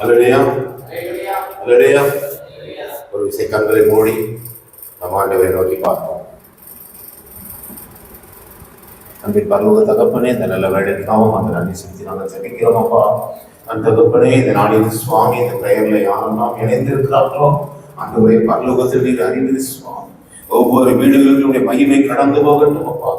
அல்லேலூயா, அல்லேலூயா. ஒரு விசை கண்களை மூடி நம் ஆண்டவரை நோக்கி பார்ப்போம். அன்பின் பரலோக தகப்பனே, இந்த நல்ல வேலைக்காகவும் அந்த நன்றி செலுத்தி நாங்கள் ஜெபிக்கிறோம் அப்பா. அந்த தகப்பனே, இந்த நாளில் சுவாமி இந்த பெயர்ல யாரெல்லாம் இணைந்திருக்கிறார்களோ ஆண்டவரே, பரலோகத்தில் நீர் அறிந்தது சுவாமி. ஒவ்வொரு வீடுகளுடைய மகிமை கடந்து போகட்டும் அப்பா.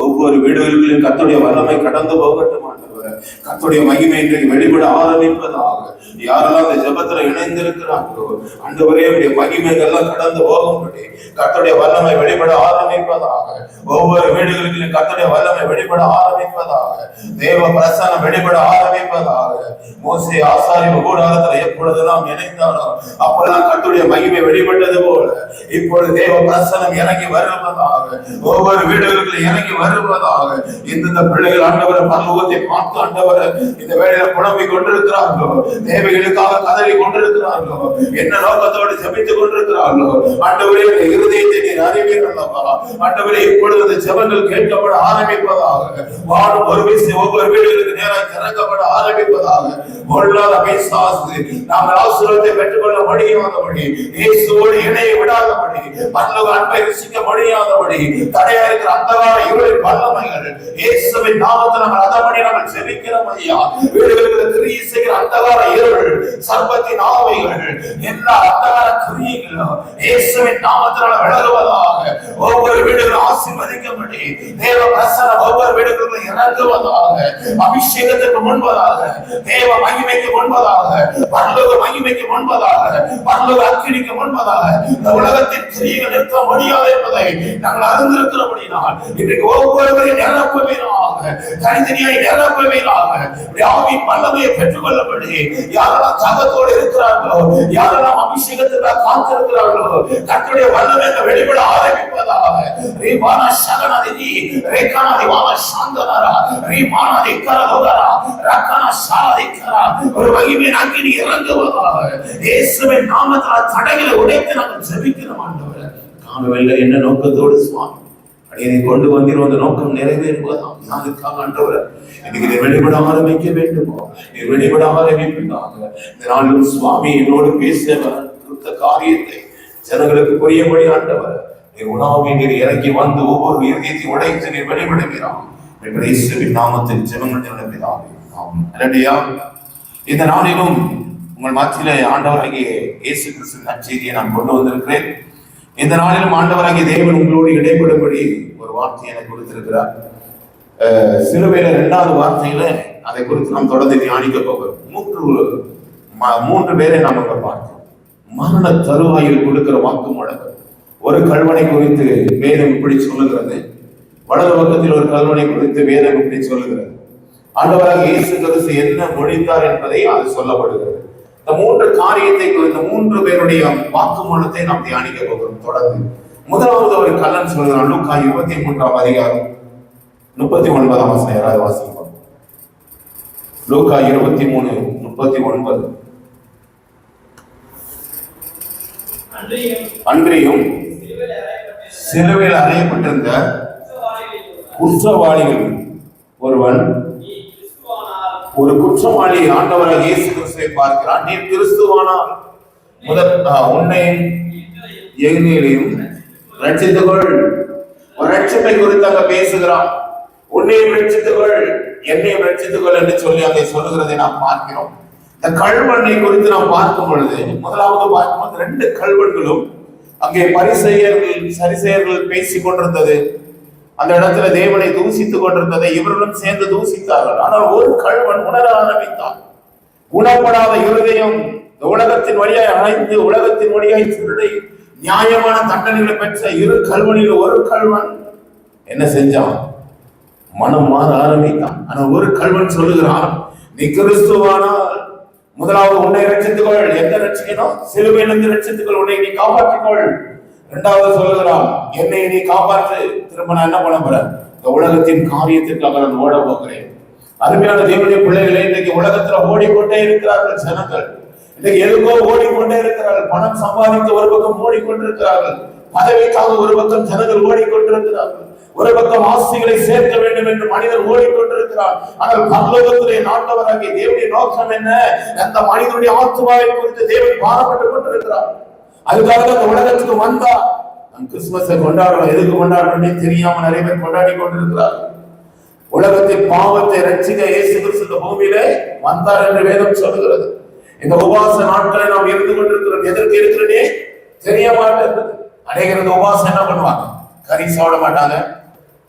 ஒவ்வொரு வீடுகளிலும் கர்த்தருடைய வல்லமை கடந்து போகட்டும் ஆண்டவரே. கர்த்தருடைய மகிமை இன்றைக்கு வெளிப்பட ஆரம்பிப்பதாக. யாரெல்லாம் அந்த ஜெபத்துல இணைந்திருக்கிறார்களோ ஆண்டவரே, உடைய மகிமைகள்லாம் கடந்து போகும்படி கர்த்தருடைய வல்லமை வெளிப்பட ஆரம்பிப்பதாக. ஒவ்வொரு வீடுகளிலும் கர்த்தருடைய வல்லமை வெளிப்பட ஆரம்பிப்பதாக. தேவ பிரசன்னம் வெளிப்பட ஆரம்பிப்பதாக. மோசே ஆசாரிய கூடாரத்துல எப்பொழுதெல்லாம் இணைந்தாரோ அப்பெல்லாம் கர்த்தருடைய மகிமை வெளிப்பட்டது போல இப்பொழுது தேவ பிரசன்னம் இறங்கி வருவதாக. ஒவ்வொரு வீடுகளிலும் இறங்கி வருவதாக. இந்த பிள்ளைகள் ஆண்டவரை பரலோகத்தை பார்த்து ஆண்டவரை இந்த வேளையில புலம்பிக் கொண்டிருக்கிறார்களோ, தேவைகளுக்காக கதறி கொண்டிருக்கிறார்களோ, என்ன நோக்கத்தோடு ஜெபித்துக் கொண்டிருக்கிறார்களோ ஆண்டவரே, இருதயத்தை நீர் அறிவீர்களப்பா. ஆண்டவரே, இப்பொழுது இந்த ஜெபங்கள் கேட்கப்பட ஆரம்பிப்பதாக. வாழும் ஒரு வீசி ஒவ்வொரு வீடுகளுக்கு நேராக திறக்கப்பட ஆரம்பிப்பதாக. பொருளாத பிசாசு நாங்கள் ஆசீர்வாதத்தை பெற்றுக்கொள்ள முடியாதபடி, இயேசுவோடு இணைய விடாதபடி, பரலோக அன்பை ருசிக்க முடியாதபடி தடையா இருக்கிற அந்தகார இருளின் வல்லமைகள் இயேசுவின் நாமத்தில் நாங்கள் அதபடி நாங்கள் ஜெபிக்கிறோம் ஐயா. வீடுகளுக்கு கிரியை செய்கிற அந்தகார இருள், சர்ப்பத்தின் ஆவிகள், எல்லா அந்தகார கிரியைகளும் இயேசுவின் நாமத்தில் விலகுவதாக. ஒவ்வொரு வீடுகளும் ஆசீர்வதிக்கப்படி தேவ பிரசன்னம் ஒவ்வொரு வீடுகளும் இறங்குவதாக. அபிஷேகத்துக்கு முன்பதாக, தேவ மகிமைக்கு முன்பதாக, பரலோக மகிமைக்கு முன்பதாக, பரலோக அக்கினிக்கு முன்பதாக இந்த உலகத்தின் கிரியைகள் நிற்க முடியாது என்பதை நாங்கள் அறிந்திருக்கிறபடியால் இன்றைக்கு ஒவ்வொருவரையும் நிரப்புவீராக, தனித்தனியாய் நிரப்புவீராக. ஆவியின் வல்லமையை பெற்றுக்கொள்ளபடி யாரெல்லாம் தகத்தோடு இருக்கிறார்களோ, யாரெல்லாம் அபிஷேகத்துக்காக காத்திருக்கிறார்களோ கர்த்தருடைய வல்லமை வெளிப்பட ஆரம்பிப்பதாக. ரீபானா சகனதி ரேகானாதி வானா சாந்தனாரா ரீபானாதி கரலோகரா ரக்கானா சாதிக்கரா ஒரு மகிமையின் அக்கினி இறங்குவதாக. இயேசுவின் நாமத்தில் தடைகளை உடைத்து நாங்கள் ஜெபிக்கிறோம் ஆண்டவரே. காணவில்லை என்ன நோக்கத்தோடு சுவாமி அடியை கொண்டு வந்தீரோ அந்த நோக்கம் நிறைவேறுவதாம். யாருக்காக ஆண்டவரே, இன்னைக்கு நீர் வெளிப்பட ஆரம்பிக்க வேண்டுமோ, நீர் வெளிப்பட ஆரம்பிப்பதாக. இந்த நாளில் சுவாமி என்னோடு பேசியவர் காரியத்தை ஜனங்களுக்கு புரியும்படி ஆண்டவர் நீர் உணாவை நீர் இறங்கி வந்து ஒவ்வொரு இதயத்தை உடைத்து நீர் வெளிப்படுகிறான். இயேசுவின் நாமத்தில் ஜெபங்கள் நடப்பிதாவே. இந்த நாளிலும் உங்கள் மத்தியிலே ஆண்டவராகிய இயேசு கிறிஸ்து நற்செய்தியை நான் கொண்டு வந்திருக்கிறேன். இந்த நாளிலும் ஆண்டவராகிய தேவன் உங்களோடு இடைப்படும்படி ஒரு வார்த்தையை எனக்கு கொடுத்திருக்கிறார். சிலுவையில 2வது வார்த்தையில அதை குறித்து நாம் தொடர்ந்து தியானிக்க போகிறோம். மூன்று பேரை நாம் பார்த்தோம். மரண தருவாயில் கொடுக்கிற வாக்கு முழக்கம். ஒரு கல்வனை குறித்து வேதம் இப்படி சொல்லுகிறது, வலது பக்கத்தில் ஒரு கல்வனை குறித்து வேதம் இப்படி சொல்லுகிறது. ஆண்டவராக இயேசு கிறிஸ்து என்ன மொழித்தார் என்பதை அது சொல்லப்படுகிறது. இந்த 3 காரியத்தை குறித்த 3 பேருடைய வாக்குமூலத்தை நாம் தியானிக்க போகிறோம் தொடர்ந்து. முதலாவது ஒரு கல்லன் சொல்கிறான். லூக்கா 23ஆம் அதிகாரம் 39ஆம் வசனம் யாராவது வாசிப்போம். லூக்கா 23:39. அன்றியும் சிலுவையில் அறையப்பட்டிருந்த குற்றவாளிகள் ஒருவன், ஒரு குற்றவாளி ஆண்டவராக இயேசு கிறிஸ்துவை பார்க்கிறான். நீ கிறிஸ்துவானால் உன்னையும் எங்களையும் ரட்சித்துக்கொள். ஒரு ரட்சிப்பை குறித்து அங்க பேசுகிறான். உன்னையும் ரட்சித்துக்கொள், என்னையும் ரட்சித்துக்கொள் என்று சொல்லி அங்கே சொல்லுகிறதை நாம் பார்க்கிறோம். இந்த கல்வனை குறித்து நாம் பார்க்கும் பொழுது முதலாவது பார்க்கும்போது 2 கல்வன்களும் அங்கே சரிசெயர்கள் பேசிக் கொண்டிருந்தது. அந்த இடத்துல தேவனை தூசித்துக் கொண்டிருந்ததை இவர்களும் சேர்ந்து தூசித்தார்கள். ஆனால் ஒரு கல்வன் உணர ஆரம்பித்தான். குணப்படாத இருதயம், உலகத்தின் வழியாய் அழைந்து உலகத்தின் வழியாய் திருடை நியாயமான தண்டனைகளை பெற்ற 2 கல்வனில் ஒரு கல்வன் என்ன செஞ்சான்? மனம் மாற ஆரம்பித்தான். ஆனால் ஒரு கல்வன் சொல்லுகிறான், நீ கிறிஸ்துவானால் முதலாவது உன்னை ரட்சித்துக்கொள். எந்த ரட்சிக்கணும்? சிலுவையிலிருந்து ரட்சித்துக்கொள், உன்னை நீ காப்பாற்றிக்கொள். 2வது சொல்லுகிறான், என்னை நீ காப்பாற்று. திரும்ப நான் என்ன பண்ண போறேன்? இந்த உலகத்தின் காரியத்திற்காக நான் ஓட போகிறேன். அருமையான தேவனுடைய பிள்ளைகளே, இன்னைக்கு உலகத்துல ஓடிக்கொண்டே இருக்கிறார்கள் ஜனங்கள். இன்னைக்கு எதுக்கோ ஓடிக்கொண்டே இருக்கிறார்கள். பணம் சம்பாதித்து ஒரு பக்கம் ஓடிக்கொண்டிருக்கிறார்கள். பதவிக்காக ஒரு பக்கம் ஜனங்கள் ஓடிக்கொண்டிருக்கிறார்கள். ஒரு பக்கம் ஆசைகளை சேர்க்க வேண்டும் என்று மனிதன் ஓடிக்கொண்டிருக்கிறார். ஆனால் பரலோகத்திலே ஆண்டவராகிய தேவனுடைய நோக்கம் என்ன? அந்த மனிதனுடைய ஆத்துமாவை குறித்து தேவன் பாரப்பட்டுக் கொண்டிருக்கிறார். அதுக்காக அந்த உலகத்துக்கு வந்தார். கிறிஸ்துமஸை கொண்டாடுறோம், எதுக்கு கொண்டாடுறோம் தெரியாம நிறைய பேர் கொண்டாடி கொண்டிருக்கிறார். உலகத்தின் பாவத்தை ரட்சிக்க இயேசு கிறிஸ்து பூமியிலே வந்தார் என்று வேதம் சொல்லுகிறது. இந்த உபவாச நாட்களை நாம் இருந்து கொண்டிருக்கிறோம். எதற்கு இருக்கிறதே தெரிய மாட்டேங்குது. அநேகர் இந்த உபவாசம் என்ன பண்ணுவாங்க? கறி சாப்பிட மாட்டாங்க,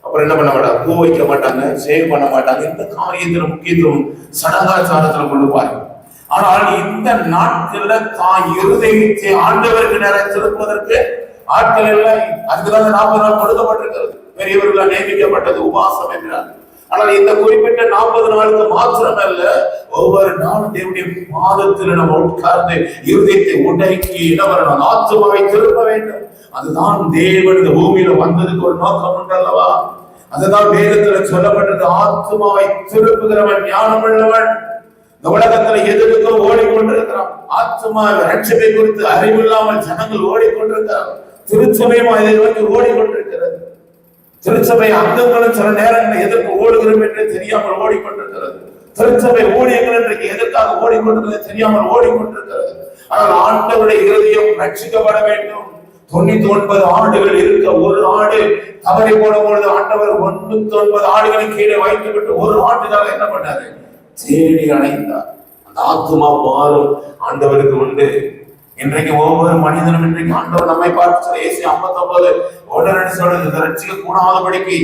அப்புறம் என்ன பண்ண மாட்டாங்க? பூ வைக்க மாட்டாங்க, சேவ் பண்ண மாட்டாங்க. இந்த காரியத்துல முக்கியத்துவம் சடங்காச்சாரத்துல கொள்ளுவாங்க. ஆனால் இந்த நாட்கள்ல தான் இருதயத்தை ஆண்டவருக்கு நேரம் திருப்பதற்கு ஆட்கள் இல்லை. அதுக்குதான் 40 நாள் கொடுக்கப்பட்டிருக்கிறது. பெரியவர்களால் நியமிக்கப்பட்டது உபவாசம் என்றார். ஆனால் இந்த குறிப்பிட்ட 40 நாளுக்கு மாத்திரம் அல்ல, ஒவ்வொரு நாளும் தேவனுடைய பாதத்தில் நம்ம உட்கார்ந்து இருதயத்தை உடைக்கி இடவரணும், ஆத்துமாவை திருப்ப வேண்டும். அதுதான் தேவன் இந்த பூமியில வந்ததுக்கு ஒரு நோக்கம் உண்டல்லவா? அதுதான் வேதத்துல சொல்லப்பட்டது. ஆத்துமாவை திருப்புகிறவன் ஞானம் உள்ளவன். இந்த உலகத்துல எதுக்கோ ஓடிக்கொண்டிருக்கிறான். ஆத்துமா ரட்சிப்பை குறித்து அறிவில்லாமல் ஜனங்கள் ஓடிக்கொண்டிருக்கிறார். திருச்சபையும் இதை நோக்கி ஓடிக்கொண்டிருக்கிறது. திருச்சபை அங்கங்களும் சில நேரங்களில் எதற்கு ஓடுகிறோம் என்று தெரியாமல் ஓடிக்கொண்டிருக்கிறது. திருச்சபை ஊழியர்கள் இன்றைக்கு எதற்காக ஓடிக்கொண்டிருக்கிறது தெரியாமல் ஓடிக்கொண்டிருக்கிறது. ஆனால் ஆண்டவருடைய இருதயம் ரட்சிக்கப்பட வேண்டும். 99 ஆடுகள் இருக்க ஒரு ஆடு தவறி போடும் பொழுது ஆண்டவர் 99 ஆடுகளை கீழே வைத்துவிட்டு ஒரு ஆட்டுக்காக என்ன பண்ணாரு? தேடி அடைந்தார். அந்த ஆத்துமா பாரம் ஆண்டவருக்கு உண்டு. இன்றைக்கு ஒவ்வொரு மனிதனும் இன்றைக்கு ஆண்டவர் நம்மை பார்த்து ஏசி 59 1 சொல்றது, ரட்சிக்க கூடாதபடிக்கு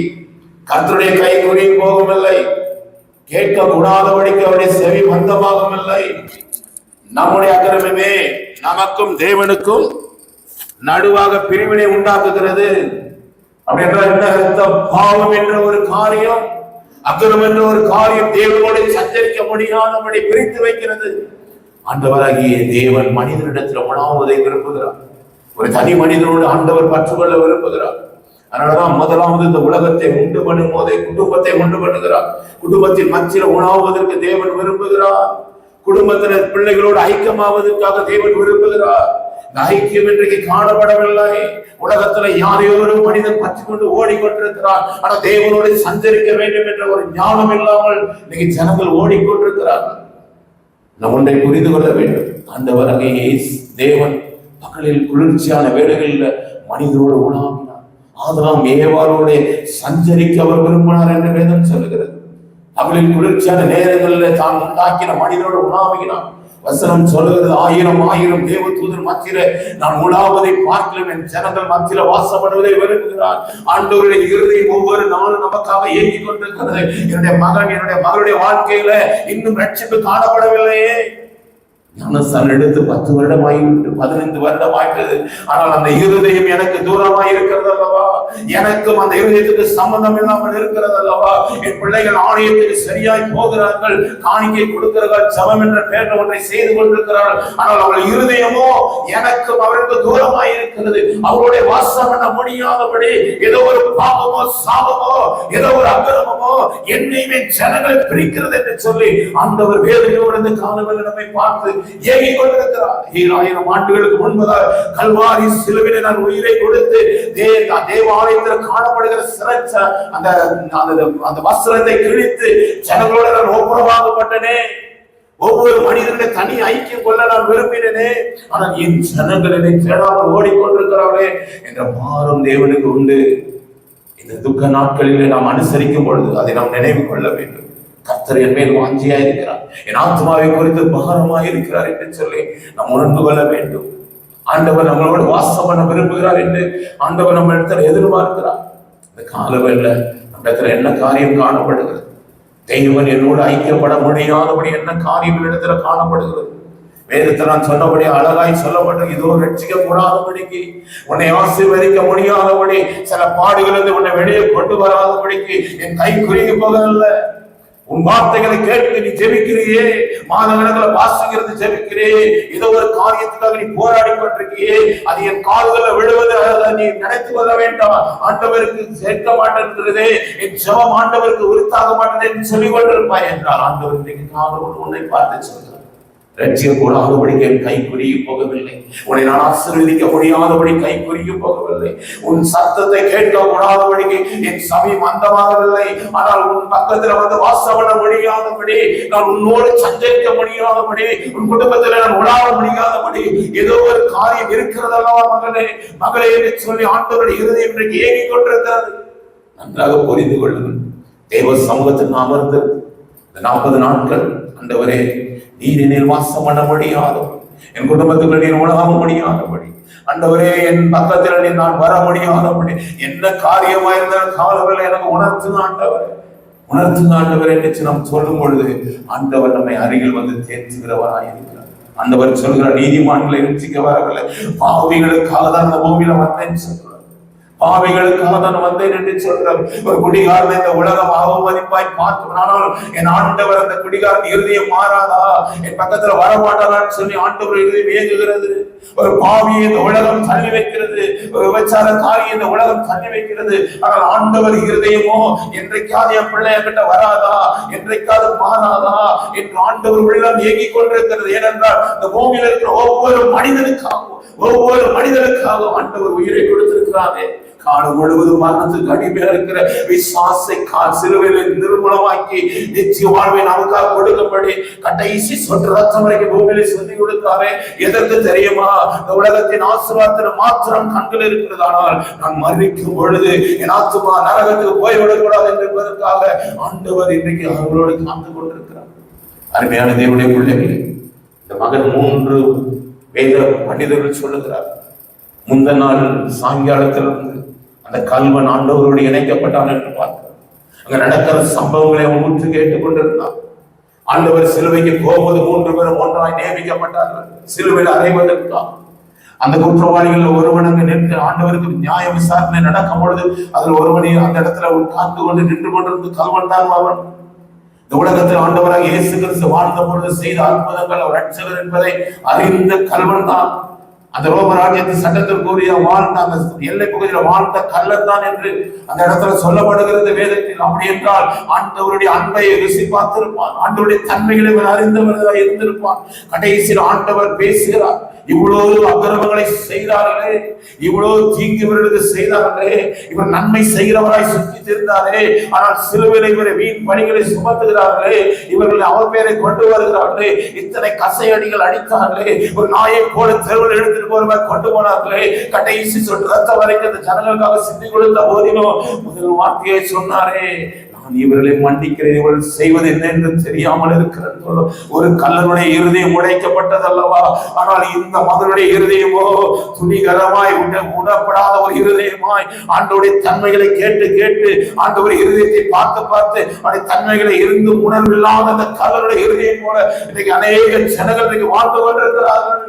கர்த்தருடைய கை குறி போகவில்லை, கேட்க கூடாதபடிக்கு அவருடைய செவி மந்தமாகவும் இல்லை. நம்முடைய அக்கிரமமே நமக்கும் தேவனுக்கும் நடுவாக பிரிவினை உண்டாக்குகிறது. அப்படி என்றால் என்ன அர்த்தம்? பாவம் என்ற ஒரு காரியம், அக்கிரமம் என்ற ஒரு காரியம் தேவனோடு சஞ்சரிக்க முடியாதபடி பிரித்து வைக்கிறது. ஆண்டவராகிய தேவன் மனிதனிடத்தில் உணாவதை விரும்புகிறார். ஒரு தனி மனிதனோடு ஆண்டவர் பற்றுக்கொள்ள விரும்புகிறார். அதனாலதான் முதலாவது இந்த உலகத்தை உண்டு பண்ணும் போதே குடும்பத்தை உண்டு பண்ணுகிறார். குடும்பத்தின் மத்தியில் உணாவதற்கு தேவன் விரும்புகிறார். குடும்பத்தினர் பிள்ளைகளோடு ஐக்கியமாவதற்காக தேவன் விரும்புகிறார். இந்த ஐக்கியம் இன்றைக்கு காணப்படவில்லை. உலகத்துல யாரையோ ஒரு மனிதன் பற்றி கொண்டு ஓடிக்கொண்டிருக்கிறார். ஆனா தேவனோடு சஞ்சரிக்க வேண்டும் என்ற ஒரு ஞானம் இல்லாமல் இன்னைக்கு ஜனங்கள் ஓடிக்கொண்டிருக்கிறார்கள். நாம் ஒன்றை புரிந்து கொள்ள வேண்டும். ஆண்டவராகிய தேவன் பகலில் குளிர்ச்சியான வேளைகளில் மனிதனோடு உணாவினார். ஆதலாம் ஏவாளோட சஞ்சரிக்க அவர் விரும்பினார் என்று வேதம் சொல்லுகிறது. பகலில் குளிர்ச்சியான நேரங்களில் தான் உண்டாக்கின மனிதனோடு உணாவினார். வசனம் சொல்லுகிறது, 1000 தேவ தூதர் மத்தியில நான் உலாவதை பார்க்கலாம், என் ஜனங்கள் மத்தியில வாசப்படுவதை விரும்புகிறார். ஆண்டவருடைய இருதயம் ஒவ்வொரு நாளும் நமக்காக ஏங்கிக் கொண்டிருக்கிறது. என்னுடைய மகன் என்னுடைய மகளுடைய வாழ்க்கையில இன்னும் ரட்சிப்பு காணப்படவில்லையே. ஞானஸ்தானம் எடுத்து 10 வருடம் ஆகிவிட்டு 15 வருடம் ஆயிட்டது. ஆனால் அந்த இருதயம் எனக்கு தூரமாய் இருக்கிறது அல்லவா? எனக்கும் அந்த இருதயத்துக்கு சம்பந்தம் இல்லாமல் இருக்கிறது அல்லவா? என் பிள்ளைகள் ஆலயத்துக்கு சரியாய் போகிறார்கள், காணிக்கை கொடுக்கிறார்கள், ஜெபம் என்ற பெயரில் ஒன்றை செய்து கொண்டிருக்கிறார்கள். ஆனால் அவள் இருதயமோ எனக்கும் அவருக்கு தூரமாய் இருக்கிறது. அவருடைய வாசம் பண்ண முடியாதபடி ஏதோ ஒரு பாவமோ சாபமோ ஏதோ ஒரு அக்கிரமமோ என்னையுமே ஜனங்களை பிரிக்கிறது என்று சொல்லி ஆண்டவர் வேதனையோடு இந்த காலங்களில் நம்மை பார்த்து ஏகிக் கொண்டிருக்கிறார். 1000 ஆண்டுகளுக்கு முன்பதாக கல்வாரி சிலுவையிலே நான் உயிரை கொடுத்து தேவாலயத்தில் காணப்படுகிற சிறச்ச அந்த வஸ்திரத்தை கிழித்து ஜனங்களோடு நான் ஒப்புரவாகப்பட்டனே. ஒவ்வொரு மனிதனுடைய தனி ஐக்கியம் கொள்ள நான் விரும்பினேனே. ஆனால் என் ஜனங்கள் என்னை தேடாமல் ஓடிக்கொண்டிருக்கிறார்களே என்ற பாரம் தேவனுக்கு உண்டு. இந்த துக்க நாட்களிலே நாம் அனுசரிக்கும் பொழுது அதை நாம் நினைவு கொள்ள வேண்டும். கர்த்தர் என் மேல் வாஞ்சியா இருக்கிறார், என் ஆத்மாவை குறித்து பாரமாய் இருக்கிறார் என்று சொல்லி நாம் உணர்ந்து கொள்ள வேண்டும். ஆண்டவர் நம்மளோடு வாசம் பண்ண விரும்புகிறார் என்று ஆண்டவர் நம்ம இடத்துல எதிர்பார்க்கிறார். இந்த காலவெல்ல நம்ம இடத்துல என்ன காரியம் காணப்படுகிறது? தெய்வன் என்னோடு ஐக்கியப்பட முடியாதபடி என்ன காரியம் இடத்துல காணப்படுகிறது? வேதத்தை நான் சொன்னபடி அழகாய் சொல்லப்பட்ட இதோ ரட்சிக்க கூடாதபடிக்கு, உன்னை ஆசீர்வதிக்க முடியாதபடி, சில பாடுகளிலிருந்து உன்னை வெளியே கொண்டு வராதபடிக்கு என் கை குறுகி போகவில்லை. உன் வார்த்தைகளை கேட்டு நீ ஜெபிக்கிறியே, மாதக்கணக்கில் வாசிக்கிறது ஜெபிக்கிறே, ஏதோ ஒரு காரியத்துக்காக நீ போராடி கொண்டிருக்கியே, அது என் கால்களை விழுவது நீ நினைத்து கொள்ள வேண்டாம். ஆண்டவருக்கு சேர்க்க மாட்டேன்றதே, என் ஜெபம் ஆண்டவருக்கு உரித்தாக மாட்டேன் என்று சொல்லிக் கொண்டிருப்பாய் என்றால் ஆண்டவர் இன்றைக்கு காலோடு உன்னை பார்த்து சொல்கிறார், ரட்சிக்க கூடாதபடிக்கு என் கை குறுகி போகவில்லை. உன்னை நான் ஆசீர்வதிக்க முடியாதபடி கை குறுகி போகவில்லை. உன் சத்தத்தை கேட்க கூடாதபடிக்கு என் சபை மந்தமாகவில்லை. ஆனால் உன் பக்கத்துல வந்து வாசம் பண்ண முடியாதபடி, நான் உன்னோடு சஞ்சரிக்க முடியாதபடி, உன் குடும்பத்தில் நான் உலாவ முடியாதபடி ஏதோ ஒரு காரியம் இருக்கிறதல்லவா மகளே மகளே என்று சொல்லி ஆண்டவருடைய இருதயம் இன்றைக்கு ஏங்கிக் கொண்டிருக்கிறது. நன்றாக புரிந்து கொள்ளுங்கள். தேவ சமூகத்தில் அமர்ந்து 40 நாட்கள் ஆண்டவரே நீர் என்னில் வாசம் பண்ண முடியாதபடி, என் குடும்பத்துக்குள்ள நீர் உணர முடியாதபடி, ஆண்டவரே என் பக்கத்தில் நான் வர முடியாதபடி, என்ன காரியமா இருந்த காலவில் எனக்கு உணர்த்துங்க ஆண்டவர் என்று நாம் சொல்லும் பொழுது ஆண்டவர் நம்மை அருகில் வந்து தேர்த்துகிறவராய் இருக்கிறார். ஆண்டவர் சொல்கிறார், நீதிமான்களை ரட்சிக்க வரவில்லை, பாவிகளுக்காக தான் அந்த பூமியில வந்தேன்னு சொல்றார். பாவிகளுக்காக தான் வந்தேன் என்று சொல்றார். ஒரு குடிகாரன் இந்த உலகம் அவமதிப்பாய் பார்த்து, என் ஆண்டவர் அந்த குடிகாரன் இருதயம் மாறாதா, என் பக்கத்துல வரமாட்டாரான்னு சொல்லி ஆண்டவர் இருதயம் ஏங்குகிறது. ஒரு பாவியை இந்த உலகம் தள்ளி வைக்கிறது, ஒரு விபச்சாரக்காரியை இந்த உலகம் தள்ளி வைக்கிறது. ஆனால் ஆண்டவர் இருதயமோ என்றைக்காவது என் பிள்ளைய கிட்ட வராதா, என்றைக்காவது மாறாதா என்று ஆண்டவர் உள்ளம் ஏங்கிக் கொண்டிருக்கிறது. ஏனென்றால் இந்த பூமியில் இருக்கிற ஒவ்வொரு மனிதனுக்காக ஆண்டவர் உயிரை கொடுத்திருக்கிறாரே. காலம் முழுவதும் மரணத்துக்கு அடிமையா இருக்கிற விசுவாசை சிலுவையில் நிர்மூலமாக்கி நித்திய வாழ்வை நமக்காக கொடுக்கும்படி கடைசி சொட்டு ரத்தம் வரைக்கும் பூமியில சொல்லி கொடுத்தாரே. எதற்கு தெரியுமா? இந்த உலகத்தின் ஆசீர்வாதத்தில் மாத்திரம் கண்கள் இருக்கிறதானால் நான் மரணிக்கும் பொழுது என் ஆத்துமா நரகத்துக்கு போய்விடக்கூடாது என்பதற்காக ஆண்டவர் இன்றைக்கு அவர்களோடு காத்து கொண்டிருக்கிறார். அருமையான தேவனுடைய பிள்ளைகளே, இந்த மகன் 3 வேத பண்டிதர்கள் சொல்லுகிறார். முந்த நாள் சாயங்காலத்தில் அந்த கல்வன் ஆண்டவரோடு இணைக்கப்பட்டான் என்று பார்க்கிறார். அங்க நடக்கிற சம்பவங்களை அவன் ஊற்று கேட்டுக் கொண்டிருந்தான். ஆண்டவர் சிலுவைக்கு போகும்போது 3 பேரும் ஒன்றாய் நியமிக்கப்பட்டார்கள் சிலுவையில் அறைவதற்காக. அந்த குற்றவாளிகள் ஒருவன் அங்கு நின்று ஆண்டவருக்கு நியாய விசாரணை நடக்கும் பொழுது அதில் ஒருவனை அந்த இடத்துல உட்கார்ந்து கொண்டு நின்று கொண்டிருந்து கல்வன் தான் அவன். இந்த உலகத்தில் ஆண்டவராக இயேசு கிறிஸ்து வாழ்ந்த பொழுது செய்த அற்புதங்கள் அவர் ரட்சகர் என்பதை அறிந்த கல்வன் தான். அந்த ரோமராஜ்யத்தின் சட்டத்திற்குரிய வாழ்ந்த அந்த எல்லை பகுதியில் வாழ்ந்த கள்ளன் தான் என்று அந்த இடத்துல சொல்லப்படுகிறது வேதத்தில். அப்படி என்றால் ஆண்டவருடைய அன்பை ருசி பார்த்திருப்பான், ஆண்டவருடைய தன்மைகளை அறிந்தவர்களாக இருந்திருப்பான். கடைசியில் ஆண்டவர் பேசுகிறார், இவ்வளவு அக்கிரமங்களை செய்தார்களே, இவ்வளவு தீங்கு இவர்களுக்கு செய்தார்களே, இவர் நன்மை செய்கிறவராய் சுற்றி திருந்தாரே, ஆனால் சிலுவையில் இவரை வீண் பணிகளை சுமத்துகிறார்களே, இவர்கள் அவர் பேரை கொண்டு வருகிறார்களே, இத்தனை கசையடிகள் அடித்தார்களே, ஒரு நாயை போல தெருவில் எடுத்துட்டு போறவர் கொண்டு போனார்களே, கடைசி சொட்டு ரத்தம் வரைக்கும் அந்த ஜனங்களுக்காக சிந்தி கொடுத்த போதிலும் முதல் வார்த்தையை சொன்னாரே, இவர்களை மன்னிக்கிறேன், இவர்கள் செய்வது என்ன என்று தெரியாமல் இருக்கிறது. ஒரு கல்லனுடைய இருதயம் உடைக்கப்பட்டதல்லவா, ஆனால் இந்த மகனுடைய இருதயமோ துணிகரமாய் உணப்படாத ஒரு இருதயமாய் ஆண்டவருடைய தன்மைகளை கேட்டு கேட்டு ஆண்டவர் இருதயத்தை பார்த்து பார்த்து அவருடைய தன்மைகளை இருந்து உணர்வில்லாத அந்த கல்லனுடைய இருதயம் போல இன்னைக்கு அநேக ஜனங்கள் இன்னைக்கு வாழ்ந்து கொண்டிருக்கிறார்கள்.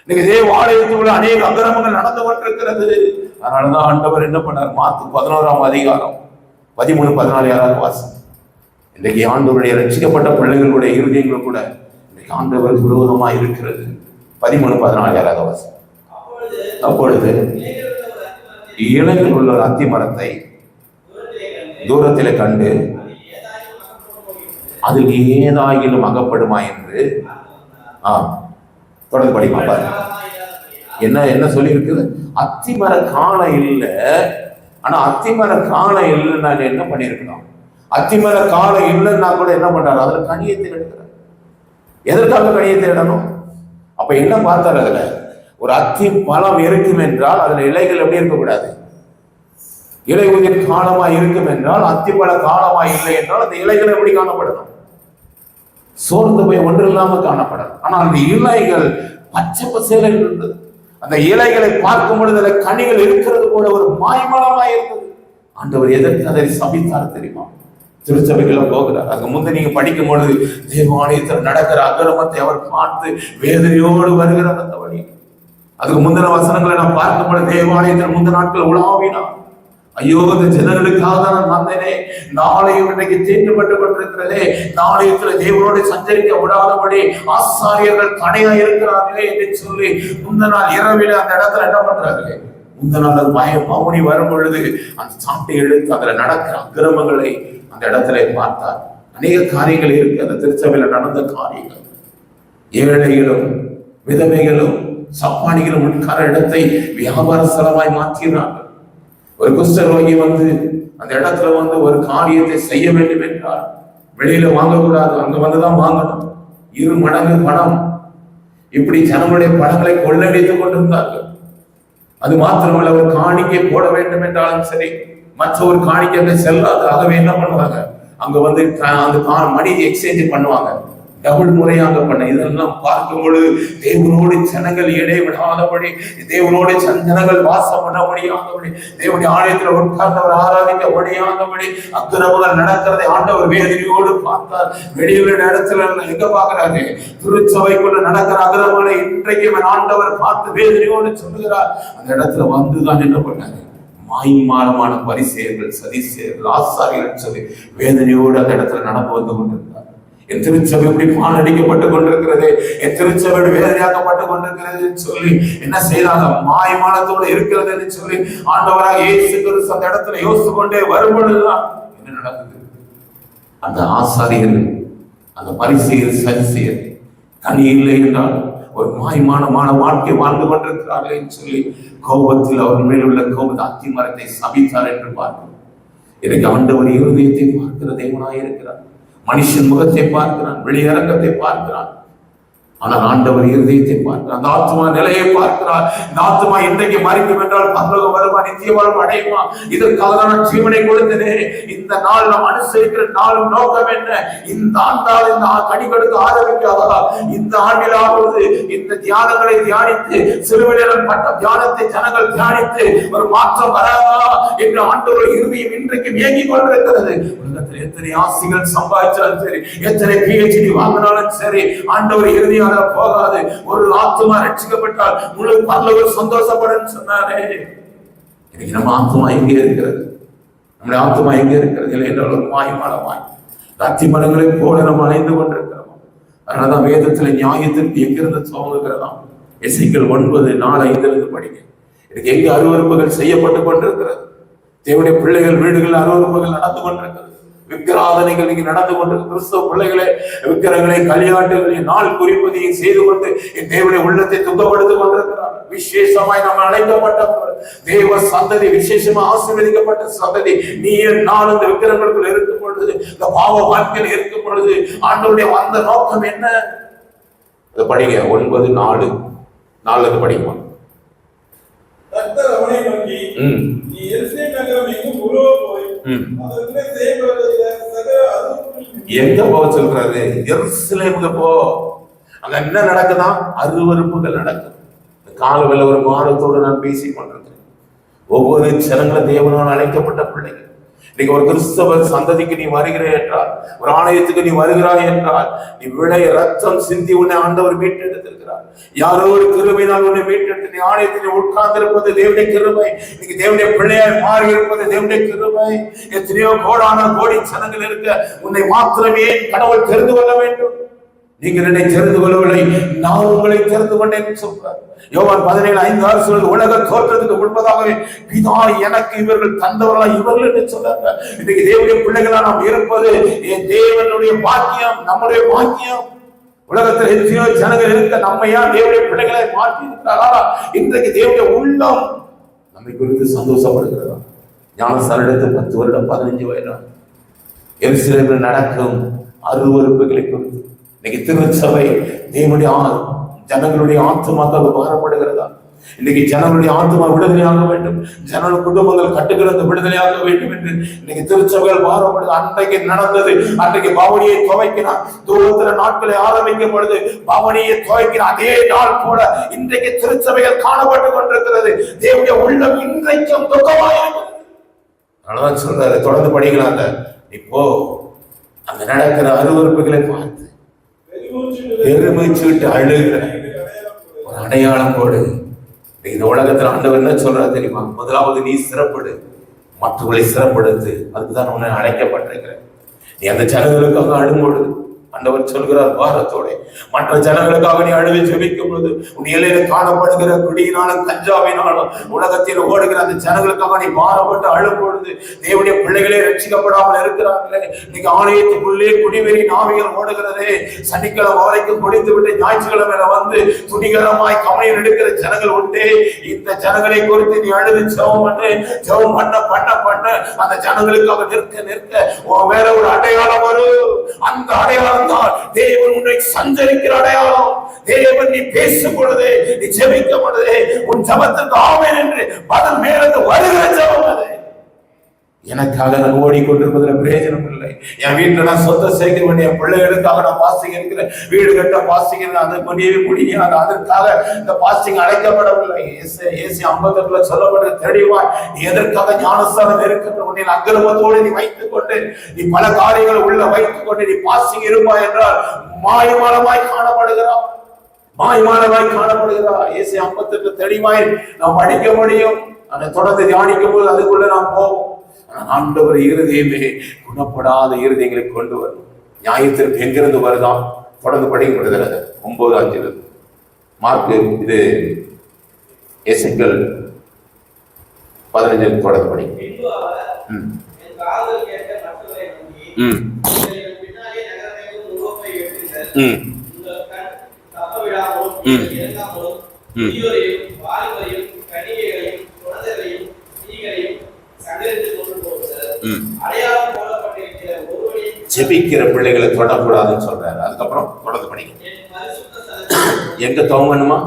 இன்னைக்கு தேவ ஆலயத்துக்குள்ள அநேக அக்கிரமங்கள் நடந்து கொண்டிருக்கிறது. அதனாலதான் ஆண்டவர் என்ன பண்ணார்? மார்க்கு 11ஆம் அதிகாரம் 13, 14 யாராவது வாசம். இன்றைக்கு ஆண்டவருடைய ரட்சிக்கப்பட்ட பிள்ளைகளுடைய இருதயங்கள் கூட இன்றைக்கு ஆண்டவர் விரோதமாக இருக்கிறது. 13, 14 யாராவது வாசம். அப்பொழுது இலையில் உள்ள ஒரு அத்தி மரத்தை தூரத்தில் கண்டு அதில் ஏதாயிலும் அகப்படுமா என்று தொடர்ந்து படிப்பாங்க. என்ன சொல்லி இருக்குது? அத்திமர காண இல்லை. ஆனா அத்திமர காண இல்லைன்னா என்ன பண்ணிருக்கலாம்? அத்திமர காண இல்லைன்னா கூட என்ன பண்றாரு? அதுல கனியத்தை எடுக்கிறார். எதற்காக கனியத்தை இடணும்? அப்ப என்ன பார்த்தாரு? அதுல ஒரு அத்தி பழம் இருக்கும் என்றால் அதுல இலைகள் எப்படி இருக்கக்கூடாது? இலை உதிர் காலமா இருக்கும் என்றால், அத்திப்பழ காலமா இல்லை என்றால் அந்த இலைகள் எப்படி காணப்படணும்? சோர்ந்து போய் ஒன்று இல்லாம காணப்படணும். ஆனால் அந்த இலைகள் பச்சை பசேல இருந்தது. அந்த இலைகளை பார்க்கும் பொழுது அதில் கனிகள் இருக்கிறது போல ஒரு மாய்மலமாய் இருந்தது. ஆண்டவர் எதற்கு அதை சபித்தார் தெரியுமா? திருச்சபைக்குள்ள போகிறார். அங்க முந்தைய நீங்க படிக்கும் பொழுது தேவாலயத்தில் நடக்கிற அக்கிரமத்தை அவர் பார்த்து வேதனையோடு வருகிறார். அந்த வழி அதுக்கு முந்தின வசனங்களை நான் பார்க்கும் பொழுது தேவாலயத்தில் முந்தின நாட்கள் உலாவினார். ஐயோ, இந்த ஜனங்களுக்காக நான் வந்தேனே, நாளையும் இன்னைக்கு தீட்டுப்பட்டுக் கொண்டிருக்கிறதே, நாளையத்துல தேவனோடு சஞ்சரிக்க விடாதபடி ஆசாரியர்கள் தடையா இருக்கிறார்களே என்று சொல்லி முந்த நாள் இரவில் அந்த இடத்துல என்ன பண்றாங்க? முந்த நாள் மௌனி வரும் பொழுது அந்த சாட்டை எடுத்து அதுல நடக்கிற அக்கிரமங்களை அந்த இடத்துல பார்த்தார். அநேக காரியங்கள் இருக்கு அந்த திருச்சபையில நடந்த காரியங்கள். ஏழைகளும் விதவைகளும் சப்பானிகளும் உட்கார இடத்தை வியாபார ஸ்தலமாய் மாற்றினார்கள். ஒரு குஷ்டரோகி வந்து அந்த இடத்துல வந்து ஒரு காரியத்தை செய்ய வேண்டும் என்றால் வெளியில வாங்கக்கூடாது, அங்க வந்துதான் வாங்கணும். 2 மடங்கு பணம். இப்படி ஜனங்களுடைய பணங்களை கொள்ளடித்துக் கொண்டிருந்தார்கள். அது மாத்திரமல்ல, ஒரு காணிக்கை போட வேண்டும் என்றாலும் சரி, மற்ற ஒரு காணிக்கை செல்லாது. ஆகவே என்ன பண்ணுவாங்க, அங்க வந்து அந்த மணி எக்ஸ்சேஞ்ச் பண்ணுவாங்க, டபுள் முறையாக பண்ண. இதெல்லாம் பார்க்கும் பொழுது தேவனோடு ஜனங்கள் இடைவிடாதபடி, தேவனோடு ஜனங்கள் வாசம் பண்ண முடியாதபடி, தேவனுடைய ஆலயத்தில் உட்கார்ந்தவர் ஆராதிக்க முடியாதபடி அக்கிரமங்கள் நடக்கிறதை ஆண்டவர் வேதனையோடு பார்த்தார். வெளியுள்ள இடத்துல எங்க பாக்குறாரு, திருச்சபைக்குள்ள நடக்கிற அக்கிரமங்களை இன்றைக்கு ஆண்டவர் பார்த்து வேதனையோடு சொல்லுகிறார். அந்த இடத்துல வந்துதான் என்ன பண்ணாரு, மாய்மாலமான பரிசேயர்கள், சதிசேயர்கள், ஆசாரியர்கள் சொல்லி வேதனையோடு அந்த இடத்துல நடந்து வந்து கொண்டிருந்தார். என் திருச்சபை இப்படி பாலடிக்கப்பட்டுக் கொண்டிருக்கிறது, என் திருச்சபை வேதனையாக்கப்பட்டுக் கொண்டிருக்கிறது சொல்லி என்ன செய்தாங்க, மாயமானத்தோடு இருக்கிறது என்று சொல்லி ஆண்டவராக இயேசு கிறிஸ்து அந்த இடத்துல யோசித்து கொண்டே வரும்பொழுதுதான் என்ன நடக்குது, அந்த ஆசாரியர்கள், அந்த பரிசேயர், சதிசேயர் கனி இல்லை என்றால் ஒரு மாயமான வாழ்க்கை வாழ்ந்து கொண்டிருக்கிறார்கள் என்று சொல்லி கோபத்தில் அவர் மேல் உள்ள கோபத்தை அத்தி மரத்தை சபித்தார் என்று பார்க்கிறோம். எனக்கு ஆண்டவர் இருதயத்தை பார்க்கிற தேவனாய் இருக்கிறார். மனுஷன் முகத்தை பார்க்கிறான், வெளியரங்கத்தை பார்க்கிறான். ஆனால் ஆண்டவர் இருதயத்தை பார்க்கிறார். அந்த ஆத்மா நிலையை பார்க்கிறார். இந்த ஆத்மா இன்றைக்கு மறிக்கும் என்றால் பரலோகம் வருமா, நித்திய வாழ்வு அடையுமா? இதற்காக நான் ஜீவனை கொடுத்தனே. இந்த நாள் நாம் அனுசரிக்கிற நாளும் நோக்கம் என்ன? இந்த ஆண்டால் இந்த கனி கொடுக்க ஆரம்பிக்காதா? இந்த ஆண்டிலாவது இந்த தியானங்களை தியானித்து, சிறுவிலேரன் பட்ட தியானத்தை ஜனங்கள் தியானித்து ஒரு மாற்றம் வராதா என்று ஆண்டவர் இருதயம் இன்றைக்கு இயங்கிக் கொண்டிருக்கிறது. உலகத்தில் எத்தனை ஆசிகள் சம்பாதிச்சாலும் சரி, எத்தனை PhD வாங்கினாலும் சரி, ஆண்டவர் இறுதியாக போகாது. ஒரு ஆத்மா ரட்சிக்கப்பட்டால் முழு பரலோகம் சந்தோஷப்படும் சொன்னாரே. இன்னைக்கு நம்ம ஆத்மா எங்கே இருக்கிறது? நம்முடைய ஆத்மா எங்கே இருக்கிறது? இல்லை என்றால் ஒரு மாயமானமாய் ராத்தி மரங்களை போல நம்ம அணைந்து கொண்டிருக்கிறோம். அதனாலதான் வேதத்துல நியாயத்திற்கு எங்கிருந்து துவங்குகிறதாம். எசேக்கியேல் 9:4-5 படிங்க. இன்னைக்கு எங்கே அருவருப்புகள் செய்யப்பட்டுக் கொண்டிருக்கிறது? தேவனுடைய பிள்ளைகள் வீடுகள் அருவருப்புகள் நடந்து கொண்டிருக்கிறது. விக்கிராதனைகள் இங்கு நடந்து கொண்டு கிறிஸ்தவ பிள்ளைகளை விக்கிரங்களை களியாட்டுகளை நாள் குறிப்பதையை செய்து கொண்டு என் தேவனுடைய உள்ளத்தை துக்கப்படுத்திக் கொண்டிருக்கிறார். விசேஷமாய் நாம் அழைக்கப்பட்ட தேவ சந்ததி, விசேஷமா ஆசீர்வதிக்கப்பட்ட சந்ததி. நீ நான் இந்த விக்கிரங்களுக்குள் இருக்கும் பொழுது, இந்த பாவ வாழ்க்கையில் இருக்கும் பொழுது ஆண்டவருடைய வந்த நோக்கம் என்ன? அதை படிங்க. 9:4 படிக்குமா? எங்க போக சொல்றாரு? எருசலேமுக்கு போ. அங்க என்ன நடக்குதான்? அருவருப்புகள் நடக்குது. காலவில் ஒரு மாதத்தோடு நான் பேசிக் கொண்டிருக்கிறேன். ஒவ்வொரு ஜனங்களும் தேவனால் அழைக்கப்பட்ட பிள்ளைகள். இன்னைக்கு ஒரு கிறிஸ்தவ சந்ததிக்கு நீ வருகிறாய் என்றால், ஒரு ஆலயத்துக்கு நீ வருகிறாய் என்றால், நீ விளைய ரத்தம் சிந்தி உன்னை ஆண்டவர் மீட்டெடுத்திருக்கிறார். யாரோ ஒரு கிருபையினால் உன்னை மீட்டெடுத்து நீ ஆலயத்தில் உட்கார்ந்து இருப்பது தேவனுடைய கிருபை. இன்னைக்கு தேவனுடைய பிள்ளையாய் மாறி இருப்பது தேவனுடைய கிருபை. எத்தனையோ கோடி ஜனங்கள் இருக்க உன்னை மாத்திரமே கடவுள் தெரிந்து கொள்ள வேண்டும். நீங்கள் என்னை தெரிந்து கொள்ளவில்லை, நான் உங்களை தெரிந்து கொண்டேன் சொல்றார். யோவான் 17:5 சொல்வது, உலக தோற்றத்துக்கு முன்பதாகவே பிதா எனக்கு இவர்கள் தந்தவர்களா இவர்கள் என்று சொல்றாங்க. இன்னைக்கு தேவனுடைய பிள்ளைகளா நாம் இருப்பது என் தேவனுடைய பாக்கியம், நம்முடைய பாக்கியம். உலகத்தில் எத்தனையோ ஜனங்கள் இருக்க நம்மையா தேவனுடைய பிள்ளைகளை மாற்றி இருக்கிறாரா? இன்றைக்கு தேவனுடைய உள்ளம் நம்மை குறித்து சந்தோஷப்படுகிறதா? ஞானஸ்நானம் எடுத்து 10 வருடம் 15 வயது எருசலேமில் நடக்கும் அருவருப்புகளை குறித்து இன்னைக்கு திருச்சபை தேவனுடைய ஜனங்களுடைய ஆத்மாக்கள் பாரப்படுகிறதா? இன்னைக்கு ஜனங்களுடைய ஆத்மா விடுதலையாக வேண்டும், ஜனங்களுடைய குடும்பங்கள் கட்டுகிறது விடுதலையாக வேண்டும் என்று இன்னைக்கு திருச்சபைகள் பாரப்படுது. அன்றைக்கு நடந்தது, அன்றைக்கு பவனியை துவைக்கிறார். தூரத்தில நாட்களை ஆரம்பிக்கும் பொழுது பவனியை துவைக்கிற அதே நாள் போல இன்றைக்கு திருச்சபைகள் காணப்பட்டுக் கொண்டிருக்கிறது. தேவனுடைய உள்ளம் இன்றைக்கும் துக்கமாயிருக்கிறது. அதனால சொல்றாரு, தொடர்ந்து படிக்கலாங்க. இப்போ அங்க நடக்கிற அருவருப்புகளை பார்த்து பெருமைச்சுட்டு அழுகிற ஒரு அடையாளம் போடு. இந்த உலகத்துல ஆண்டவர் என்ன சொல்றாரு தெரியுமா? முதலாவது நீ சிறப்படு, மற்றவர்களை சிறப்படுத்து. அதுக்குதான் உன்னை அழைக்கப்பட்டிருக்கிற. நீ அந்த ஜனங்களுக்காக அழும்பொழுது ஆண்டவர் சொல்கிறார் பாரத்தோட. மற்ற ஜனங்களுக்காக நீ அழுது ஜெபிக்கும் பொழுது உன் எல்லையில காணப்படுகிற குடியினாலும் கஞ்சாவினாலும் உலகத்தில் ஓடுகிற அந்த ஜனங்களுக்காக நீ பாரப்பட்டு அழும் பொழுது தேவனுடைய பிள்ளைகளே ரட்சிக்கப்படாமல் இருக்கிறார்களே, இன்னைக்கு ஆலயத்துக்குள்ளே குடிவெறி நாவிகள் ஓடுகிறதே, சனிக்கிழமை வரைக்கும் குடித்து விட்டு ஞாயிற்றுக்கிழமையில வந்து துணிகரமாய் கவனியில் எடுக்கிற ஜனங்கள் உண்டே. இந்த ஜனங்களை குறித்து நீ அழுது ஜெபம் பண்ண அந்த ஜனங்களுக்காக நிற்க வேற ஒரு அடையாளம் வரும். அந்த அடையாளம் தான் தேவன் உன்னை சஞ்சரிக்கிற அடையாளம். தேவன் நீ பேசும் பொழுது, நீ ஜெபிக்கும் பொழுது உன் ஜெபத்துக்கு ஆமென் என்று பதில் மேலிருந்து வருகிற ஜெபம் அது. எனக்காக நான் ஓடிக்கொண்டிருப்பதில் பிரயோஜனம் இல்லை. என் வீட்டுல நான் சொந்த சேர்க்க வேண்டிய பிள்ளைகளுக்காக நான் பாஸ்டிங் இருக்கிறேன், வீடு கட்ட பாஸ்டிங், அதை முடியவே முடியாது. அதற்காக இந்த பாஸ்டிங் அழைக்கப்படவில்லை. ஏசி 58 சொல்லப்பட்ட தெளிவா, நீ எதற்காக ஞானஸ்தானம் இருக்கின்ற உன்னை அக்கிரமத்தோடு நீ வைத்துக் கொண்டு, நீ பல காரியங்களை உள்ள வைத்துக் கொண்டு நீ பாஸ்டிங் இருப்பாய் என்றால் மாயமானமாய் காணப்படுகிறான். ஏசி 58 தெளிவாய் நாம் படிக்க முடியும். அதை தொடர்ந்து தியானிக்கும் போது அதுக்குள்ள நாம் போவோம். ஆண்டவர் இருதயமே குணப்படாத இருதயங்களை கொண்டு வரும். நியாயத்திற்கு எங்கிருந்து வருதான்? தொடர்ந்து படிக்க முடிகிறது. 9:5 மார்க்கு, இது எசேக்கியேல் 15 தொடர்ந்து படிக்க. ஜெபிக்கிற பிள்ளைகளை தொடக்கூடாதுன்னு சொல்றாரு. அதுக்கப்புறம் தொடர்ந்து படிக்க. எங்க துவங்கணுமா?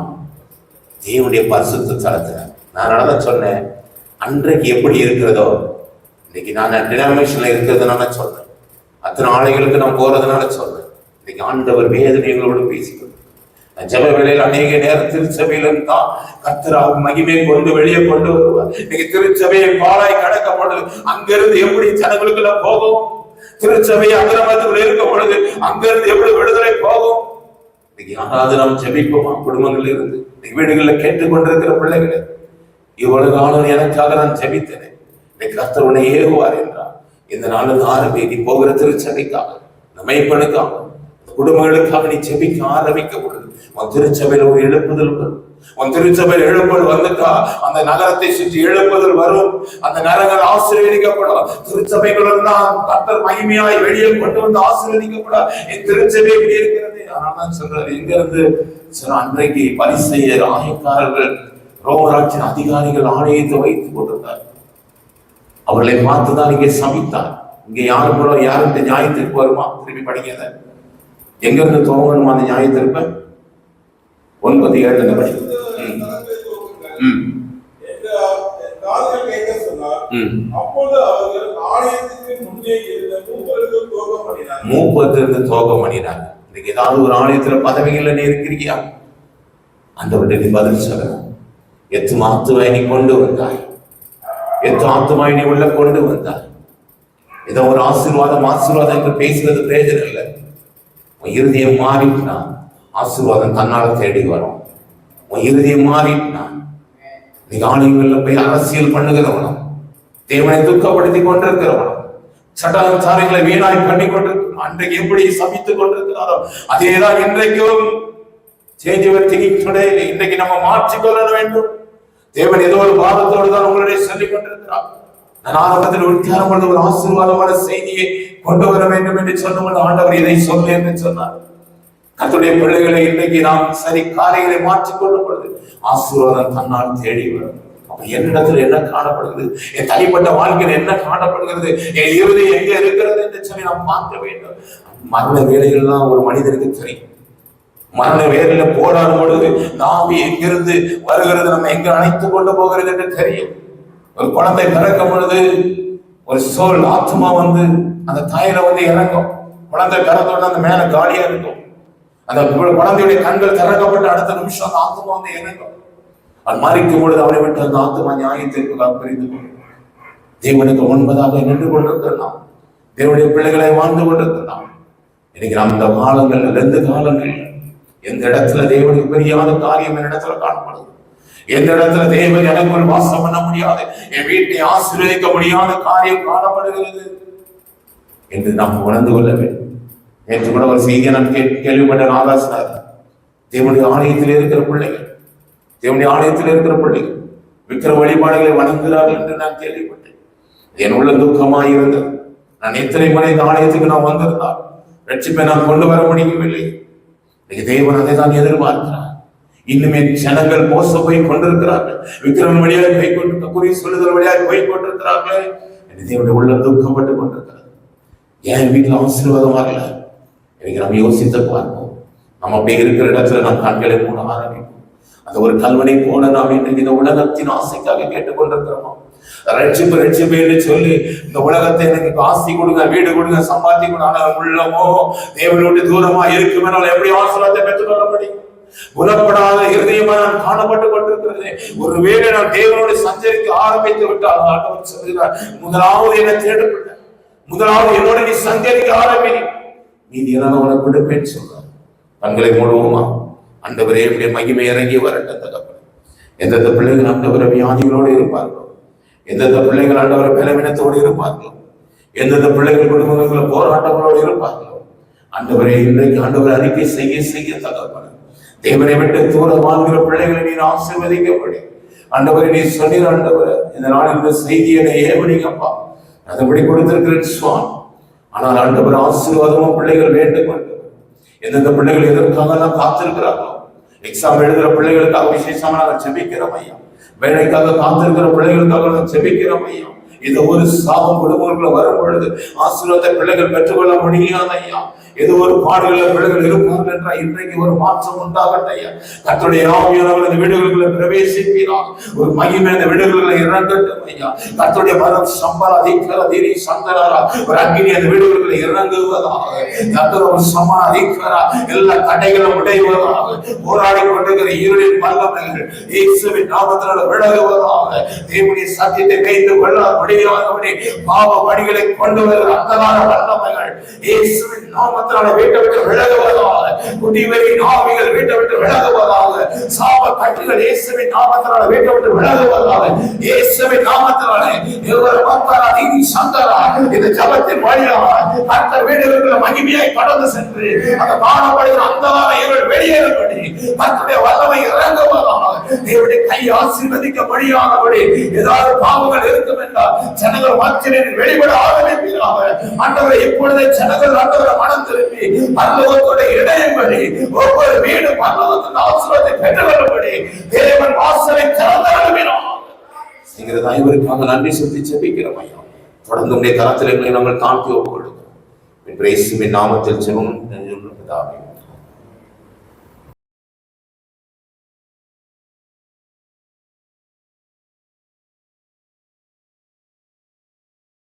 தேவனுடைய பரிசுத்த ஸ்தலத்துல. நான் தான் சொன்னேன், அன்றைக்கு எப்படி இருக்கிறதோ இன்னைக்கு நான் டினாமினேஷன்ல இருக்கிறதுனால சொல்றேன், அத்தனை ஆலைகளுக்கு நான் போறதுனால சொல்றேன். இன்னைக்கு ஆண்டவர் வேதனைகளோடு பேசிக்கொண்டு ஜெப வேளையில் அநேக நேரம் திருச்சபையில தான் கர்த்தர் மகிமை கொண்டு வெளியே கொண்டு வருவார். இன்னைக்கு திருச்சபையை பாழாய் கடக்கப்படுது. அங்கிருந்து எப்படி ஜனங்களுக்குள்ள போகும்? திருச்சபை அக்கிரமத்துக்குள்ள இருக்கும் பொழுது அங்கிருந்து எப்படி விடுதலை போகும்? இன்னைக்கு யாராவது நாம் ஜெபிப்போமா? குடும்பங்கள் இருந்து வீடுகளில் கேட்டுக்கொண்டிருக்கிற பிள்ளைகளை, இவ்வளவு காலம் எனக்காக நான் ஜெபித்தேன், இன்னைக்கு கர்த்தர் உன்னை ஏறுவார் என்றார். இந்த நாளில் ஆரம்பி நீ போகிற திருச்சபைக்காக, மெய்ப்பனுக்காக, குடும்பங்களுக்காக நீ ஜெபிக்க ஆரம்பிக்க பொழுது உன் திருச்சபையில் ஒரு எழுப்புதல் வரும். உன் திருச்சபையில் எழுப்புதல் வந்துட்டா அந்த நகரத்தை சுற்றி எழுப்புதல் வரும். அந்த நகரங்கள் ஆசீர்வதிக்கப்படும். திருச்சபைகளும் தான் கர்த்தர் மகிமையாய் வெளியே கொண்டு வந்து ஆசீர்வதிக்கப்படும். என் திருச்சபை எப்படி இருக்கிறது? ஆனால் சொல்றாரு, எங்க இருந்து அன்றைக்கு பரிசேயர், ஆயக்காரர்கள், ரோமராட்சியின் அதிகாரிகள் ஆணையத்தை வைத்துக் கொண்டிருந்தார். அவர்களை பார்த்துதான் இங்கே சபித்தார். இங்க யாரு மூலம் யாருக்கு நியாயத்திற்கு வருமா? திரும்பி படிக்க. எங்க இருந்து துவங்கணுமா அந்த நியாயத்திற்ப? 9:7 படி. மூப்பத்திலிருந்து துவக்கம் பண்ணினாங்க. இன்னைக்கு ஏதாவது ஒரு ஆலயத்துல பதவிகள்ல நீ இருக்கிறியா? ஆண்டவர்கிட்ட நீ பதில் சொல்லணும். எத்து ஆத்துமாய் நீ கொண்டு வந்தாய், எத்து ஆத்துமாய் நீ உள்ள கொண்டு வந்தாய். ஏதோ ஒரு ஆசீர்வாதம் என்று பேசுறது பிரயோஜனம் இல்லை. உன் இருதயம் மாறிட்டுனா ஆசீர்வாதம் தன்னால தேடி வரும். உன் இருதயம் மாறிட்டுனா நீ ஆலயங்கள்ல போய் அரசியல் பண்ணுகிறவனும், தேவனை துக்கப்படுத்தி கொண்டிருக்கிறவனும், சட்டாச்சாரங்களை வீணாய் பண்ணி கொண்டிருக்கிறோம். அன்றைக்கு எப்படி சபித்துக் கொண்டிருக்கிறாரோ அதேதான் இன்றைக்கும். இன்றைக்கு நம்ம மாற்றிக்கொள்ள வேண்டும். தேவன் ஏதோ ஒரு பாரத்தோடு தான் உங்களுடைய சொல்லிக் கொண்டிருக்கிறார். நான் ஆரம்பத்தில் உட்காரும் பொழுது ஒரு ஆசீர்வாதமான செய்தியை கொண்டு வர வேண்டும் என்று சொன்ன ஆண்டவர் இதை சொல்லு என்று சொன்னார். கர்த்தருடைய பிள்ளைகளை இன்றைக்கு நாம் சரி காரியங்களை மாற்றிக்கொள்ளும் பொழுது ஆசீர்வாதம் தன்னால் தேடி வரும். அப்ப என்னிடத்தில் என்ன காணப்படுகிறது? என் தனிப்பட்ட வாழ்க்கையில் என்ன காணப்படுகிறது? என் இறுதி எங்க இருக்கிறது என்று சொல்லி நாம் பார்க்க வேண்டும். மரண வேலைகள்லாம் ஒரு மனிதனுக்கு தெரியும். மரண வேலையில போராடும் பொழுது நாம எங்கிருந்து வருகிறது, நம்ம எங்க அழைத்து கொண்டு போகிறது என்று தெரியும். ஒரு குழந்தை பிறக்கும் பொழுது ஒரு சோல் ஆத்மா வந்து அந்த தாயில வந்து இறங்கும். குழந்தை பிறந்தோட அந்த மேல காலியா இருக்கும். அந்த குழந்தையுடைய கண்கள் திறக்கப்பட்டு அடுத்த நிமிஷம் அந்த ஆத்மா வந்து இறங்கும். அது மறிக்கும் பொழுது அவனை விட்டு அந்த ஆத்மா நியாயத்திற்காக பிரிந்து கொள்ளும். தேவனுக்கு முன்பதாக நின்று கொண்டிருக்கலாம். தேவனுடைய பிள்ளைகளை வாழ்ந்து கொண்டிருக்கலாம். இன்னைக்கு நாம் இந்த காலங்கள், 2 காலங்கள், எந்த இடத்துல தேவனுக்கு பெரியாத காரியம் என் இடத்துல காணப்படுது, எந்த இடத்துல தேவன் எனக்கு ஒரு வாசம் பண்ண முடியாது, என் வீட்டை ஆசீர்வதிக்க முடியாத காரியம் காணப்படுகிறது என்று நாம் உணர்ந்து கொள்ள வேண்டும். நேற்று கூட ஒரு செய்தியை நான் கேள்விப்பட்டேன். ஆகாசினார் தேவனுடைய ஆலயத்தில் இருக்கிற பிள்ளைகள், தேவனுடைய ஆலயத்தில் இருக்கிற பிள்ளைகள் விக்கிர வழிபாடுகளை வணங்குகிறார்கள் என்று நான் கேள்விப்பட்டேன். என் உள்ள துக்கமாக இருந்தது. நான் எத்தனை முறை இந்த ஆலயத்துக்கு நான் வந்திருந்தால் ரட்சிப்பை நான் கொண்டு வர முடியவில்லை. தேவன் அதை தான் எதிர்பார்க்கிறார். இன்னுமே ஜனங்கள் மோச போய் கொண்டிருக்கிறார்கள், விக்கிரமன் வழியாக போய் கொண்டிருக்க, குறி சொல்லுதல் வழியாக போய் கொண்டிருக்கிறார்கள். தேவனுடைய உள்ள துக்கப்பட்டு கொண்டிருக்கிறது. ஏன் வீட்டில் ஆசீர்வாதம் வரல? இன்னைக்கு நம்ம யோசித்து பார்ப்போம். நம்ம அப்படி இருக்கிற இடத்துல நாம் கண்களை மூட ஆரம்பிப்போம். அந்த ஒரு கல்வனை போல நாம் இன்றைக்கு இந்த உலகத்தின் ஆசைக்காக கேட்டுக்கொண்டிருக்கிறோமா? ரட்சிப்பு ரட்சிப்பு என்று சொல்லி இந்த உலகத்தை எனக்கு ஆஸ்தி கொடுங்க, வீடு கொடுங்க, சம்பாத்தி கொடுங்க. ஆனால் உள்ளமோ தேவனோடு தூரமா இருக்கும். எப்படி ஆசீர்வாதத்தை பெற்றுக்கொள்ள முடியும்? குணப்படாத இருதயமா நான் காணப்பட்டு கொண்டிருக்கிறது. ஒருவேளை நான் தேவனோடு சஞ்சரிக்க ஆரம்பித்து விட்டால் ஆண்டவர் சொல்கிறார், முதலாவது என்னை தேடுபிள்ள, முதலாவது என்னோட நீ சஞ்சரிக்க ஆரம்பி, நீதி எல்லாம் உனக்கு விடுப்பேன்னு சொல்றார். கண்களை மூடுவோமா? ஆண்டவரே என்னுடைய மகிமை இறங்கி வரட்டும் தகப்பனே. எந்தெந்த பிள்ளைகள் ஆண்டவரை வியாதிகளோடு இருப்பார்களோ, எந்தெந்த பிள்ளைகள் ஆண்டவரை பலவீனத்தோடு இருப்பார்களோ, எந்தெந்த பிள்ளைகள் குடும்பங்களில் போராட்டங்களோடு இருப்பார்களோ, ஆண்டவரே இன்றைக்கு ஆண்டவரை அறிக்கை செய்ய செய்ய தகப்பனே, தேவனை விட்டு தூர வாழ்கிற பிள்ளைகளை நீர் ஆசீர்வதிக்கப்படி. ஆண்டவரை நீ சொன்னீர் ஆண்டவரை, இந்த நாள் இந்த செய்தியை ஏவனிங்கப்பா, அதபடி கொடுத்திருக்கிறேன் சுவாமி. ஆனால் ஆண்டவர் ஆசீர்வாதமும் பிள்ளைகள் வேண்டும். எந்தெந்த பிள்ளைகள் எதற்காக காத்திருக்கிறார்களோ, எக்ஸாம் எழுதுகிற பிள்ளைகளுக்காக விசேஷமா நாங்கள் செபிக்கிறோம் ஐயா. வேலைக்காக காத்திருக்கிற பிள்ளைகளுக்காக நாங்கள் செபிக்கிறோம் ஐயா. இது ஒரு சாபம் குடும்பங்களுக்குள்ள வரும் பொழுது ஆசீர்வாதத்தை பிள்ளைகள் பெற்றுக்கொள்ள முடியாது ஐயா. ஏதோ ஒரு பாடுகள பிள்ளைகள் இருப்பார்கள் என்றால் இன்றைக்கு ஒரு மாற்றம் உண்டாகட்டும் ஐயா. கர்த்தருடைய ஆவியானவர் இந்த வீடுகளுக்குள்ள பிரவேசிக்கிறார். ஒரு மகிமை இந்த வீடுகளுக்குள்ள இறங்கட்டும் ஐயா. கர்த்தருடைய மரம் சம்பள அதிகார தீரி சந்தராரா ஒரு அக்கினி அந்த வீடுகளுக்குள்ள இறங்குவதாக. கர்த்தர் ஒரு சம்பள அதிகார எல்லா தடைகளும் உடைவதாக. போராடி கொண்டிருக்கிற இருளின் வல்லமைகள் இயேசுவின் நாமத்தினால விலகுவதாக. தேவனுடைய சத்தியத்தை கைந்து கொள்ள முடியாதபடி பாவ வழிகளை கொண்டு வருகிற அந்தகார வல்லமைகள் இயேசுவின் நாமத்தினால வீட்டை விட்டு விலகுவதாக. குடிவெறியின் ஆவிகள் வீட்டை விட்டு விலகுவதாக. சாப கட்டுகள் இயேசுவின் நாமத்தினால வீட்டை விட்டு விலகுவதாக. இயேசுவின் நாமத்தினால இருவர் பக்தரா நீதி சந்தரா இந்த ஜபத்தின் வழியாக கர்த்தர் வீடுகளுக்குள்ள மகிமையாய் கடந்து சென்று அந்த காணப்படுகிற அந்தகார இருள் வெளியேறும்படி கர்த்தருடைய வல்லமை இறங்குவதாக. தேவனுடைய கை ஆசீர்வதிக்க முடியாதபடி ஏதாவது பாவங்கள் இருக்கும் என்றால் ஜனங்கள் மத்தியில் வெளிப்பட ஆரம்பிப்பீராக. ஆண்டவரை இப்பொழுதே ஜனங்கள் ஆண்டவரை மனம் திரும்பி பரலோகத்தோட இணையும்படி ஒவ்வொரு வீடு பரலோகத்தின் ஆசீர்வாதத்தை பெற்றுக்கொள்ளும்படி தேவன் வாசலை திறந்தருளுகிறார். என்கிற தாய்வருக்காக நன்றி செலுத்தி ஜெபிக்கிறோம் ஐயா. தொடர்ந்து உடைய கரத்தில் எங்களை நாங்கள் தாழ்த்தி ஒப்புக்கொள்கிறோம். இயேசுவின் நாமத்தில் ஜெபம்.